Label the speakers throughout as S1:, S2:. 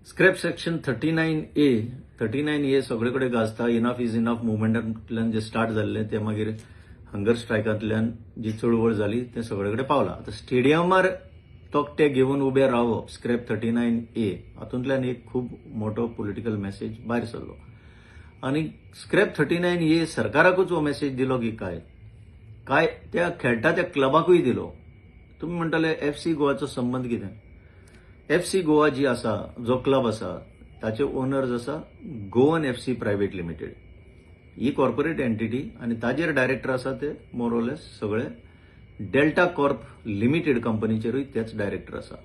S1: Scrap section 39A सगळेकडे गाजता. Enough is enough मुवमेंटांतल्यान जे स्टार्ट जाल्लें ते मागीर हंगर स्ट्रायकांतल्यान जी चळवळ जाली ते सगळेकडे पावला. आता स्टेडियमार तोकटे घेवन उबे रावप स्क्रॅप 39A हातूंतल्यान एक खूब मोठो पॉलिटिकल मेसेज भायर सरलो. आनी स्क्रॅप 39A सरकाराकूच हो मेसेज दिलो की काय त्या खेळटा त्या क्लबाकूय दिलो. तुम्ही म्हणटले FC गोवाचो संबंध कितें? FC गोवा जी आसा, जो क्लब आसा, ताचे ओनर्स आसा गोवन FC प्रायव्हेट लिमिटेड. ही कॉर्पोरेट एंटिटी आनी ताजेर डायरेक्टर आसा ते मोरओलेस सगळे डेल्टा कॉर्प लिमिटेड कंपनीचेरूय तेच डायरेक्टर आसा.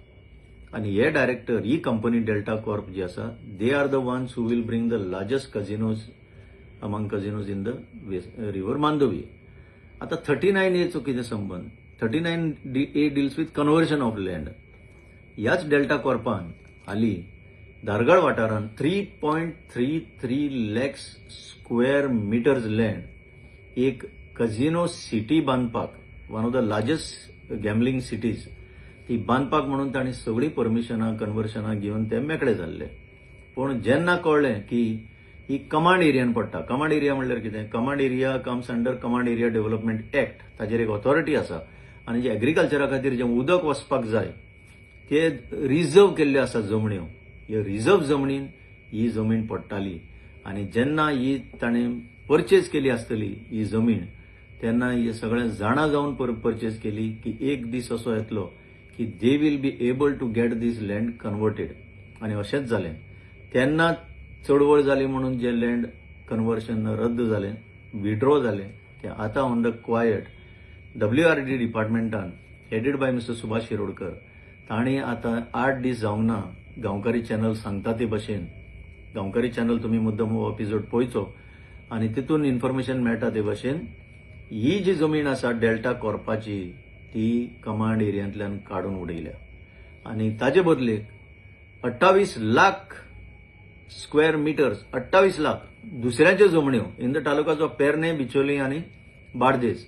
S1: आनी हे डायरेक्टर, ही कंपनी डेल्टा कॉर्प जी आसा, they are the ones who will bring the largest casinos among casinos in the river Mandovi. आता 39A कितें संबंध? 39A deals with conversion of land. याच डेल्टा कॉर्पान हाली दारगळ वाठारांत 3.33 लॅक्स स्क्वेअर मिटर्स लँड एक कझिनो सिटी बांदपाक, one of the largest gambling cities, ती बांदपाक म्हणून तांणी सगळी परमिशनां कन्वर्शनां घेवन ते मेकळे जाल्ले. पूण जेन्ना कळ्ळें की ही कमांड एरियान पडटा. कमांड एरिया म्हणल्यार कितें? Command area comes under command area development act. ताजेर एक ऑथॉरिटी आसा आनी जे एग्रीकल्चरा खातीर जे उदक वचपाक जाय ते रिझर्व केल्ल्यो आसा जमण्यो. ह्यो रिझर्व जमनीन ही जमीन पडटाली आनी जेन्ना ही ताणें परचेज केली आसतली ही जमीन, तेन्ना हे सगळें जाणा जावन परचेज केली की एक दीस असो येतलो की they will be able to get this land converted. आनी अशेंच जालें. तेन्ना चळवळ जाली म्हणून जे लँड कन्वर्शन रद्द जालें, विड्रॉ जालें, तें आतां ऑन द क्वायट WRD डिपार्टमेंटान headed by mister Subhash Shirodkar तांणी आतां 8 दीस जावंक ना. गांवकारी चॅनल सांगता ते भशेन, गांवकारी चॅनल तुम्ही मुद्दम हो एपिसोड पळयचो आनी तितून इन्फॉर्मेशन मेळटा ते भशेन ही जी जमीन आसा डेल्टा कॉर्पाची ती कमांड एरियांतल्यान काडून उडयल्या. आनी ताजे बदलेक 28 लाख स्क्वेअर मिटर्स, 28 लाख दुसऱ्याच्यो जमण्यो in the talukas of पेरने, Bicholim आनी बार्देस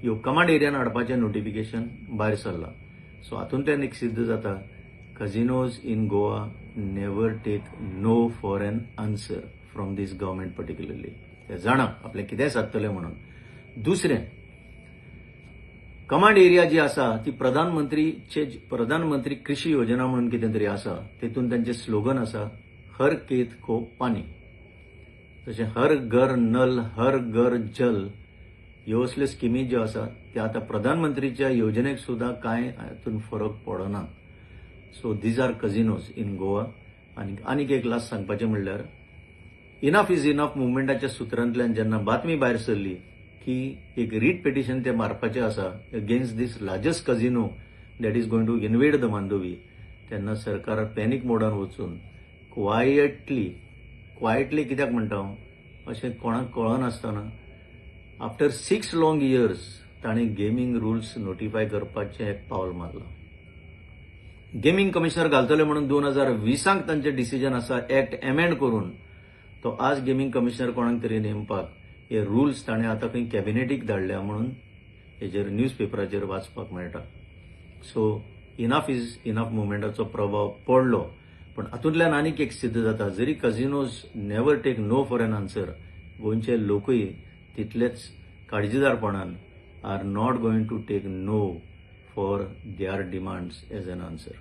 S1: ह्यो कमांड एरियान हाडपाचें नोटिफिकेशन भायर सरलां. सो हातूंतल्यान एक सिद्ध जाता casinos in Goa never take no for an answer from this government particularly. ते जाणा आपलें कितेंय सादतले म्हणून. दुसरें, कमांड एरिया जी आसा ती प्रधानमंत्री कृषी योजना म्हणून कितें तरी आसा. तेतून तांचें स्लोगन आसा हर खेत को पानी. तशें हर घर नल, हर घर जल ह्यो असल्यो स्किमी ज्यो आसा त्या आतां प्रधानमंत्रीच्या योजनेक सुद्दां कांय हातून फरक पडना. So these are casinos in Goa. आनीक एक लास्ट सांगपाचें म्हणल्यार इनफ इज इनफ मुवमेंटाच्या सुत्रांतल्यान जेन्ना बातमी भायर सरली की एक रीट पिटिशन ते मारपाचें आसा against this largest casino that is going to invade the Mandovi, तेन्ना सरकार पॅनीक मोडान वचून क्वायटली कित्याक म्हणटा हांव, अशें कोणाक कळनासतना आफ्टर 6 लॉंग इयर्स तांणी गेमिंग रुल्स नोटिफाय करपाचें एक पावल मारलां. गेमिंग कमिशनर घालतले म्हणून 2020 तांचें डिसिजन आसा एक्ट एमेंड करून. तो आज गेमिंग कमिशनर कोणाक तरी नेमपाक हे रुल्स ताणें आतां खंय कॅबिनेटीक धाडल्या म्हणून हेजेर न्यूज पेपराचेर वाचपाक मेळटा. सो इनफ इज इनफ मुवमेंटाचो प्रभाव पडलो. पण हातूंतल्यान आनीक एक सिद्ध जाता, जरी कझिनोज never take no for an answer, गोंयचे लोकूय तितलेच काळजीदारपणान are not going to take no for their demands as an answer.